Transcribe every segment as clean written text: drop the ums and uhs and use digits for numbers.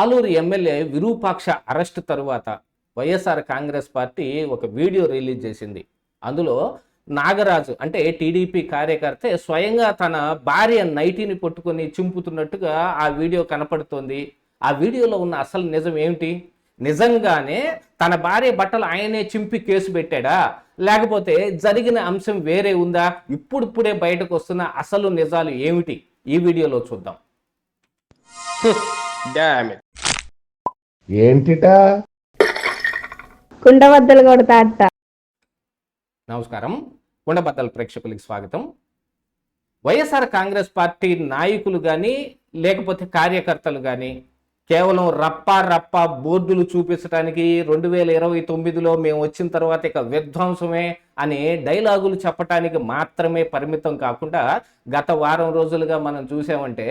Aluru MLA Virupaksha arrest తరువాత YSR Congress party ఒక video release చేసింది. అందులో నాగరాజు అంటే టీడీపీ కార్యకర్త స్వయంగా తన భార్య నైటీని పట్టుకొని చింపుతున్నట్టుగా ఆ వీడియో కనపడుతోంది. ఆ వీడియోలో ఉన్న అసలు నిజం ఏమిటి? నిజంగానే తన భార్య బట్టలు ఆయనే చింపి కేసు పెట్టాడా, లేకపోతే జరిగిన అంశం వేరే ఉందా? ఇప్పుడిప్పుడే బయటకు వస్తున్న అసలు నిజాలు ఏమిటి ఈ వీడియోలో చూద్దాం. ఏంటిటా కుండబద్దలు కొడతా అత్త. నమస్కారం, కుండబద్దల ప్రేక్షకులకి స్వాగతం. వైఎస్ఆర్ కాంగ్రెస్ పార్టీ నాయకులు కానీ లేకపోతే కార్యకర్తలు కానీ కేవలం రప్పా బోర్డులు చూపించడానికి 2029లో మేము వచ్చిన తర్వాత ఇక విధ్వంసమే అనే డైలాగులు చెప్పడానికి మాత్రమే పరిమితం కాకుండా గత వారం రోజులుగా మనం చూసామంటే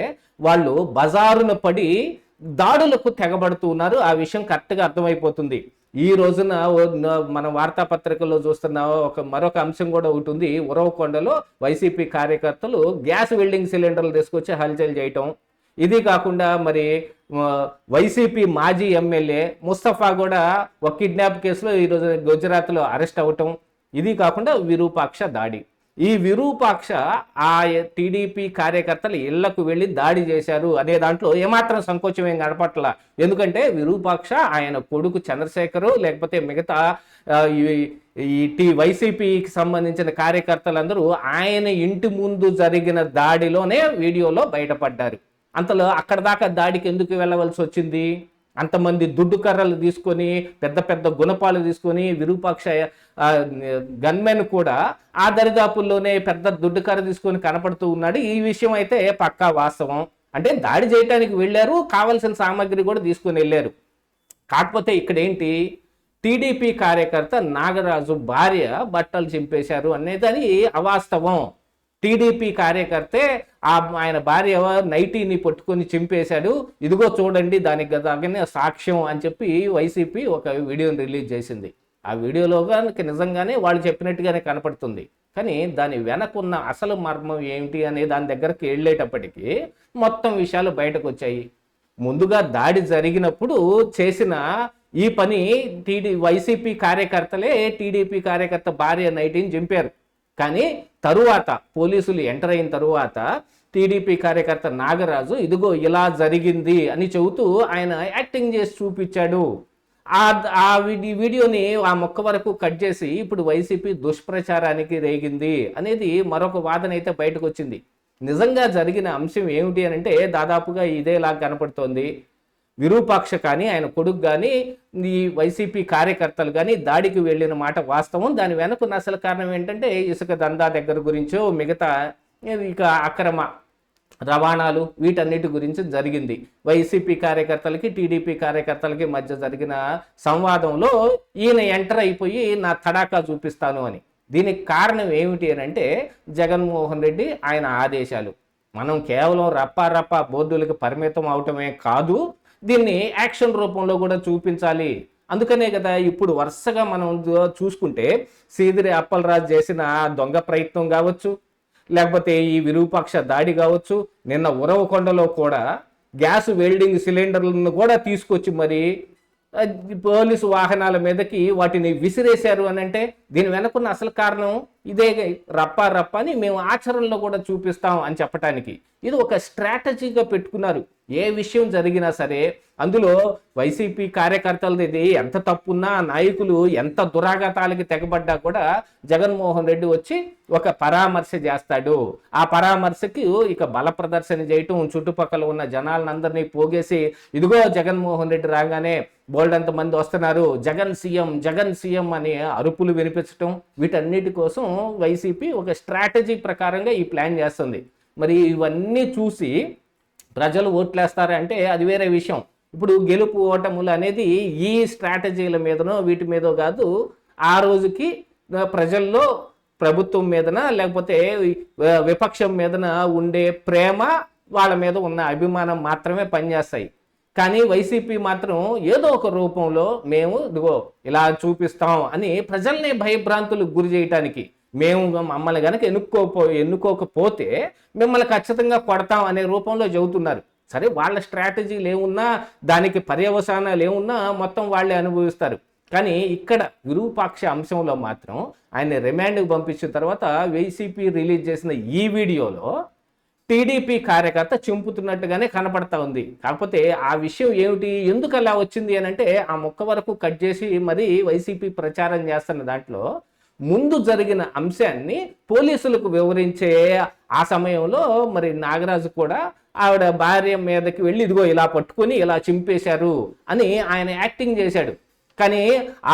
వాళ్ళు బజారున పడి దాడులకు తెగబడుతూ ఉన్నారు. ఆ విషయం కరెక్ట్గా అర్థమైపోతుంది. ఈ రోజున మన వార్తాపత్రికల్లో చూస్తున్న మరొక అంశం కూడా ఒకటి ఉంది. ఉరవకొండలో వైసీపీ కార్యకర్తలు గ్యాస్ వెల్డింగ్ సిలిండర్లు తీసుకొచ్చి హల్చల్ చేయటం. ఇది కాకుండా మరి వైసీపీ మాజీ ఎమ్మెల్యే ముస్తఫా కూడా ఒక కిడ్నాప్ కేసులో ఈరోజు గుజరాత్లో అరెస్ట్ అవ్వటం. ఇది కాకుండా విరూపాక్ష దాడి. ఈ విరూపాక్ష ఆ టీడీపీ కార్యకర్తలు ఇళ్లకు వెళ్ళి దాడి చేశారు అనే దాంట్లో ఏమాత్రం సంకోచం ఏం గడపట్ల. ఎందుకంటే విరూపాక్ష, ఆయన కొడుకు చంద్రశేఖరు, లేకపోతే మిగతా ఈ వైసీపీకి సంబంధించిన కార్యకర్తలందరూ ఆయన ఇంటి ముందు జరిగిన దాడిలోనే వీడియోలో బయటపడ్డారు. అంతలో అక్కడ దాకా దాడికి ఎందుకు వెళ్ళవలసి వచ్చింది? అంతమంది దుడ్డు కర్రలు తీసుకొని పెద్ద పెద్ద గుణపాలు తీసుకొని విరూపాక్ష గన్మెన్ కూడా ఆ దరిదాపుల్లోనే పెద్ద దుడ్డు కర్ర తీసుకొని కనపడుతూ ఉన్నాడు. ఈ విషయం అయితే పక్కా వాస్తవం. అంటే దాడి చేయడానికి వెళ్ళారు, కావలసిన సామాగ్రి కూడా తీసుకొని వెళ్ళారు. కాకపోతే ఇక్కడ ఏంటి, టీడీపీ కార్యకర్త నాగరాజు భార్య బట్టలు చింపేశారు అనేది అది అవాస్తవం. టీడీపీ కార్యకర్తే ఆయన భార్య నైటీని పట్టుకొని చింపేశాడు, ఇదిగో చూడండి దానికి తగిన సాక్ష్యం అని చెప్పి వైసీపీ ఒక వీడియోని రిలీజ్ చేసింది. ఆ వీడియోలో నిజంగానే వాళ్ళు చెప్పినట్టుగానే కనపడుతుంది. కానీ దాని వెనకున్న అసలు మర్మం ఏమిటి అనే దాని దగ్గరకు వెళ్ళేటప్పటికీ మొత్తం విషయాలు బయటకు వచ్చాయి. ముందుగా దాడి జరిగినప్పుడు చేసిన ఈ పని వైసీపీ కార్యకర్తలే టీడీపీ కార్యకర్త భార్య నైటీని చింపారు. కానీ తరువాత పోలీసులు ఎంటర్ అయిన తరువాత టీడీపీ కార్యకర్త నాగరాజు ఇదిగో ఇలా జరిగింది అని చెబుతూ ఆయన యాక్టింగ్ చేసి చూపించాడు. ఆ వీడియోని ఆ మొక్క వరకు కట్ చేసి ఇప్పుడు వైసీపీ దుష్ప్రచారానికి రేగింది అనేది మరొక వాదన అయితే బయటకు వచ్చింది. నిజంగా జరిగిన అంశం ఏమిటి అని అంటే దాదాపుగా ఇదేలా కనపడుతోంది. విరూపాక్ష కానీ ఆయన కొడుకు కానీ ఈ వైసీపీ కార్యకర్తలు కానీ దాడికి వెళ్ళిన మాట వాస్తవం. దాని వెనుకున్న అసలు కారణం ఏంటంటే ఇసుక దందా దగ్గర గురించో మిగతా ఇక అక్రమ రవాణాలు వీటన్నిటి గురించి జరిగింది. వైసీపీ కార్యకర్తలకి టీడీపీ కార్యకర్తలకి మధ్య జరిగిన సంవాదంలో ఈయన ఎంటర్ అయిపోయి నా తడాకా చూపిస్తాను అని. దీనికి కారణం ఏమిటి అని అంటే జగన్మోహన్ రెడ్డి ఆయన ఆదేశాలు. మనం కేవలం రప్పా బోర్డులకు పరిమితం అవటమే కాదు, దీన్ని యాక్షన్ రూపంలో కూడా చూపించాలి. అందుకనే కదా ఇప్పుడు వరుసగా మనం చూసుకుంటే సీదిరి అప్పలరాజు చేసిన దొంగ ప్రయత్నం కావచ్చు, లేకపోతే ఈ విరూపాక్ష దాడి కావచ్చు, నిన్న ఉరవకొండలో కూడా గ్యాస్ వెల్డింగ్ సిలిండర్లను కూడా తీసుకొచ్చి మరి పోలీసు వాహనాల మీదకి వాటిని విసిరేశారు అని అంటే దీని వెనకున్న అసలు కారణం ఇదే. రప్పా అని మేము ఆచరణలో కూడా చూపిస్తాం అని చెప్పడానికి ఇది ఒక స్ట్రాటజీగా పెట్టుకున్నారు. ఏ విషయం జరిగినా సరే అందులో వైసీపీ కార్యకర్తలది ఎంత తప్పున్నా, నాయకులు ఎంత దురాఘాతాలకి తెగబడ్డా కూడా జగన్మోహన్ రెడ్డి వచ్చి ఒక పరామర్శ చేస్తాడు. ఆ పరామర్శకి ఇక బల ప్రదర్శన చేయటం, చుట్టుపక్కల ఉన్న జనాలందరినీ పోగేసి ఇదిగో జగన్మోహన్ రెడ్డి రాగానే బోల్డంత మంది వస్తున్నారు, జగన్ సీఎం అని అరుపులు వినిపించటం, వీటన్నిటి కోసం వైసీపీ ఒక స్ట్రాటజీ ప్రకారంగా ఈ ప్లాన్ చేస్తుంది. మరి ఇవన్నీ చూసి ప్రజలు ఓట్లేస్తారంటే అది వేరే విషయం. ఇప్పుడు గెలుపు ఓటములు అనేది ఈ స్ట్రాటజీల మీదనో వీటి మీదో కాదు, ఆ రోజుకి ప్రజల్లో ప్రభుత్వం మీదన లేకపోతే విపక్షం మీదన ఉండే ప్రేమ, వాళ్ళ మీద ఉన్న అభిమానం మాత్రమే పనిచేస్తాయి. కానీ వైసీపీ మాత్రం ఏదో ఒక రూపంలో మేము ఇదిగో ఇలా చూపిస్తాం అని ప్రజల్ని భయభ్రాంతులకు గురి చేయటానికి, మేము మమ్మల్ని కనుక ఎన్నుకోకపోతే మిమ్మల్ని ఖచ్చితంగా కొడతాం అనే రూపంలో చెబుతున్నారు. సరే వాళ్ళ స్ట్రాటజీలు ఏమున్నా, దానికి పర్యవసానాలు ఏమున్నా మొత్తం వాళ్ళే అనుభవిస్తారు. కానీ ఇక్కడ విరూపాక్ష అంశంలో మాత్రం ఆయన రిమాండ్కి పంపించిన తర్వాత వైసీపీ రిలీజ్ చేసిన ఈ వీడియోలో టీడీపీ కార్యకర్త చింపుతున్నట్టుగానే కనపడతా ఉంది. కాకపోతే ఆ విషయం ఏమిటి, ఎందుకు అలా వచ్చింది అని అంటే ఆ మొక్క వరకు కట్ చేసి మరి వైసీపీ ప్రచారం చేస్తున్న దాంట్లో ముందు జరిగిన అంశాన్ని పోలీసులకు వివరించే ఆ సమయంలో మరి నాగరాజు కూడా ఆవిడ భార్య మీదకి వెళ్ళి ఇదిగో ఇలా పట్టుకొని ఇలా చింపేశారు అని ఆయన యాక్టింగ్ చేశాడు. కానీ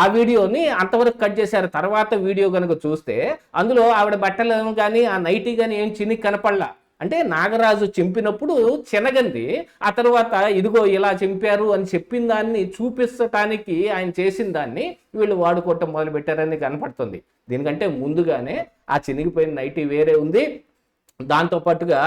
ఆ వీడియోని అంతవరకు కట్ చేశారు. తర్వాత వీడియో కనుక చూస్తే అందులో ఆవిడ బట్టలు కానీ ఆ నైటీ కానీ ఏం చిన్ని కనపడలా. అంటే నాగరాజు చింపినప్పుడు చినగంది, ఆ తర్వాత ఇదిగో ఇలా చింపారు అని చెప్పిన దాన్ని చూపించటానికి ఆయన చేసిన దాన్ని వీళ్ళు వాడుకోవటం మొదలుపెట్టారని కనపడుతుంది. దీనికంటే ముందుగానే ఆ చినిగిపోయిన నైటీ వేరే ఉంది. దాంతోపాటుగా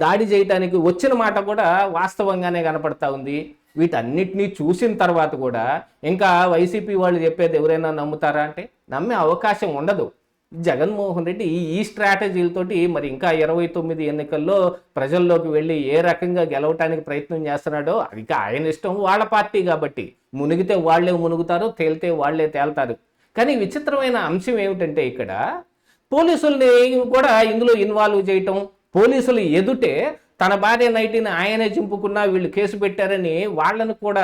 దాడి చేయటానికి వచ్చిన మాట కూడా వాస్తవంగానే కనపడతా ఉంది. వీటన్నిటినీ చూసిన తర్వాత కూడా ఇంకా వైసీపీ వాళ్ళు చెప్పేది ఎవరైనా నమ్ముతారా అంటే నమ్మే అవకాశం ఉండదు. జగన్మోహన్ రెడ్డి ఈ స్ట్రాటజీలతోటి మరి ఇంకా 29 ఎన్నికల్లో ప్రజల్లోకి వెళ్ళి ఏ రకంగా గెలవటానికి ప్రయత్నం చేస్తున్నాడో అది ఆయన ఇష్టం, వాళ్ళ పార్టీ కాబట్టి మునిగితే వాళ్లే మునుగుతారు, తేలితే వాళ్లే తేల్తారు. కానీ విచిత్రమైన అంశం ఏమిటంటే ఇక్కడ పోలీసుల్ని కూడా ఇందులో ఇన్వాల్వ్ చేయటం, పోలీసులు ఎదుటే తన భార్య నైటీని ఆయనే చింపుకున్నా వీళ్ళు కేసు పెట్టారని వాళ్ళను కూడా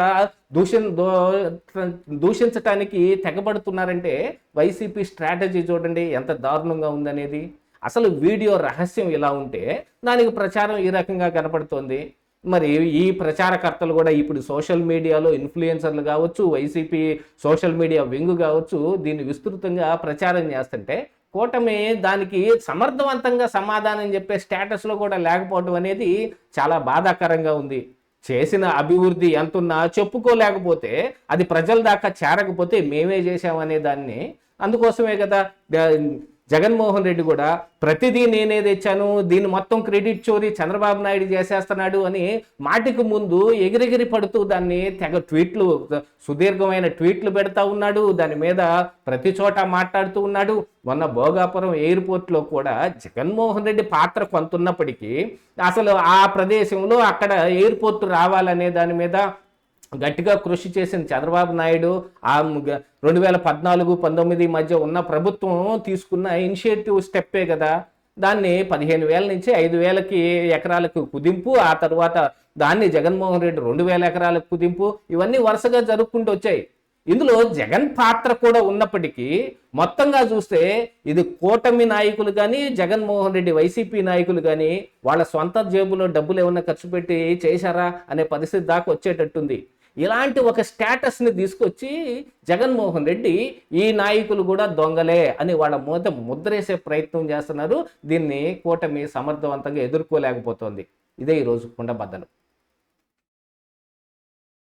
దూషించటానికి తెగబడుతున్నారంటే వైసీపీ స్ట్రాటజీ చూడండి ఎంత దారుణంగా ఉందనేది. అసలు వీడియో రహస్యం ఇలా ఉంటే దానికి ప్రచారం ఈ రకంగా కనపడుతోంది. మరి ఈ ప్రచారకర్తలు కూడా ఇప్పుడు సోషల్ మీడియాలో ఇన్ఫ్లుయెన్సర్లు కావచ్చు, వైసీపీ సోషల్ మీడియా వింగ్ కావచ్చు, దీన్ని విస్తృతంగా ప్రచారం చేస్తుంటే కూటమి దానికి సమర్థవంతంగా సమాధానం చెప్పే స్టేటస్లో కూడా లేకపోవడం అనేది చాలా బాధాకరంగా ఉంది. చేసిన అభివృద్ధి ఎంతున్నా చెప్పుకోలేకపోతే, అది ప్రజల దాకా చేరకపోతే మేమే చేసామనే దాన్ని, అందుకోసమే కదా జగన్మోహన్ రెడ్డి కూడా ప్రతిదీ నేనే తెచ్చాను, దీన్ని మొత్తం క్రెడిట్ చోరీ చంద్రబాబు నాయుడు చేసేస్తున్నాడు అని మాటికి ముందు ఎగిరెగిరి పడుతూ దాన్ని తెగ ట్వీట్లు, సుదీర్ఘమైన ట్వీట్లు పెడతా ఉన్నాడు. దాని మీద ప్రతి చోట మాట్లాడుతూ ఉన్నాడు. మొన్న భోగాపురం ఎయిర్పోర్ట్లో కూడా జగన్మోహన్ రెడ్డి పాత్ర కొంత ఉన్నప్పటికీ అసలు ఆ ప్రదేశంలో అక్కడ ఎయిర్పోర్ట్ రావాలనే దాని మీద గట్టిగా కృషి చేసిన చంద్రబాబు నాయుడు ఆ 2014-19 మధ్య ఉన్న ప్రభుత్వం తీసుకున్న ఇనిషియేటివ్ స్టెప్పే కదా. దాన్ని 15,000 నుంచి 5,000 ఎకరాలకు కుదింపు, ఆ తర్వాత దాన్ని జగన్మోహన్ రెడ్డి 2,000 ఎకరాలకు కుదింపు, ఇవన్నీ వరుసగా జరుపుకుంటూ వచ్చాయి. ఇందులో జగన్ పాత్ర కూడా ఉన్నప్పటికీ మొత్తంగా చూస్తే ఇది కూటమి నాయకులు కానీ, జగన్మోహన్ రెడ్డి వైసీపీ నాయకులు కానీ వాళ్ళ సొంత జేబులో డబ్బులు ఏమన్నా ఖర్చు పెట్టి చేశారా అనే పరిస్థితి దాకా వచ్చేటట్టుంది. ఇలాంటి ఒక స్టేటస్ని తీసుకొచ్చి జగన్మోహన్ రెడ్డి ఈ నాయకులు కూడా దొంగలే అని వాళ్ళ ముద్రేసే ప్రయత్నం చేస్తున్నారు. దీన్ని కూటమి సమర్థవంతంగా ఎదుర్కోలేకపోతోంది. ఇదే ఈరోజు కుండబద్దలు.